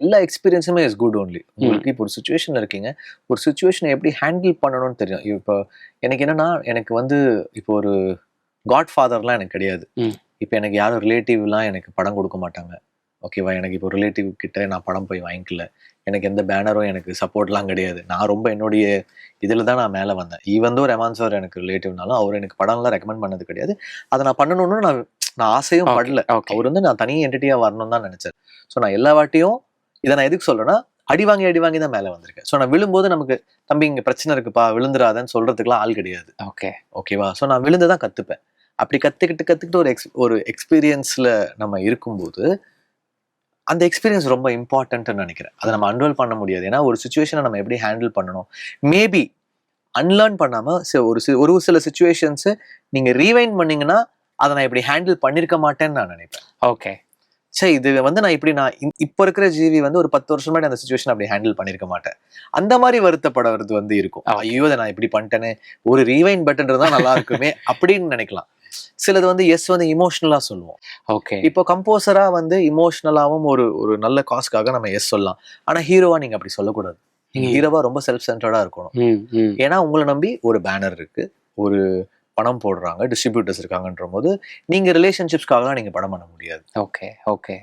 எல்லா எக்ஸ்பீரியன்ஸுமே is good only. உங்களுக்கு இப்போ ஒரு சுச்சுவேஷன்ல இருக்கீங்க, ஒரு சுச்சுவேஷனை எப்படி ஹேண்டில் பண்ணணும்னு தெரியும். இப்போ எனக்கு என்னன்னா, எனக்கு வந்து இப்போ ஒரு காட் ஃபாதர்லாம் எனக்கு கிடையாது. இப்போ எனக்கு யாரும் ரிலேட்டிவ்லாம் எனக்கு படம் கொடுக்க மாட்டாங்க. ஓகேவா? எனக்கு இப்போ ரிலேட்டிவ் கிட்ட நான் படம் போய் வாங்கிக்கல. எனக்கு எந்த பேனரும் எனக்கு சப்போர்ட்லாம் கிடையாது. நான் ரொம்ப என்னுடைய இதில் தான் நான் மேலே வந்தேன். ஈவன் தோ ரெமான் சார் எனக்கு ரிலேட்டிவ்னாலும் அவர் எனக்கு படம்லாம் ரெக்கமெண்ட் பண்ணது கிடையாது. அதை நான் பண்ணணும்னு நான் ஆசையும் படல. அவர் வந்து நான் தனி என்டிட்டியா வரணும்னு தான் நினைச்சேன். ஸோ நான் எல்லா வாட்டியும் இதை நான் எதுக்கு சொல்றேன்னா, அடி வாங்கி தான் மேலே வந்திருக்கேன். ஸோ நான் விழும்போது நமக்கு தம்பி இங்க பிரச்சனை இருக்குப்பா விழுந்துராதன்னு சொல்றதுக்குலாம் ஆள் கிடையாது. ஓகேவா? ஸோ நான் விழுந்து தான் கத்துப்பேன். அப்படி கத்துக்கிட்டு ஒரு எக்ஸ்பீரியன்ஸ்ல நம்ம இருக்கும்போது அந்த எக்ஸ்பீரியன்ஸ் ரொம்ப இம்பார்ட்டன்ட்னு நினைக்கிறேன். அதை நம்ம அன்ரோல் பண்ண முடியாது. ஏன்னா ஒரு சுச்சுவேஷனை நம்ம எப்படி ஹேண்டில் பண்ணணும், மேபி அன்லேர்ன் பண்ணாம ஒரு சில சுச்சுவேஷன்ஸ் நீங்க ரீவைண்ட் பண்ணீங்கன்னா அதை நான் இப்படி ஹேண்டில் பண்ணிருக்க மாட்டேன்னு நான் நினைப்பேன். ஓகே, சரி இது வந்து நான் இப்போ இருக்கிற ஜீவி வந்து ஒரு 10 வருஷம் முன்னாடி அந்த சுச்சுவேஷன் அப்படி ஹேண்டில் பண்ணிருக்க மாட்டேன். அந்த மாதிரி வருத்தப்படுறது வந்து இருக்கும். ஐயோ அதை நான் இப்படி பண்ணிட்டேனே, ஒரு ரீவைண்ட் பட்டன் இருந்தா நல்லா இருக்குமே அப்படின்னு நினைக்கலாம். சிலது வந்து வந்து இமோஷனலா சொல்லுவோம். ஓகே, இப்போ கம்போசரா வந்து இமோஷனலாவும் ஒரு நல்ல காஸ்க்காக நம்ம சொல்லும். ஆனா ஹீரோவா நீங்க அப்படி சொல்லக்கூடாது. ஹீரோவா ரொம்ப செல்ஃப் சென்டர்டா இருக்கணும். ஏன்னா உங்களை நம்பி ஒரு பேனர் இருக்கு, ஒரு பணம் போடுறாங்க, டிஸ்ட்ரிபியூட்டர்ஸ் இருக்காங்கன்ற போது நீங்க ரிலேஷன்ஷிப்ஸ்க்காகலாம் நீங்க படம் பண்ண முடியாது. Okay okay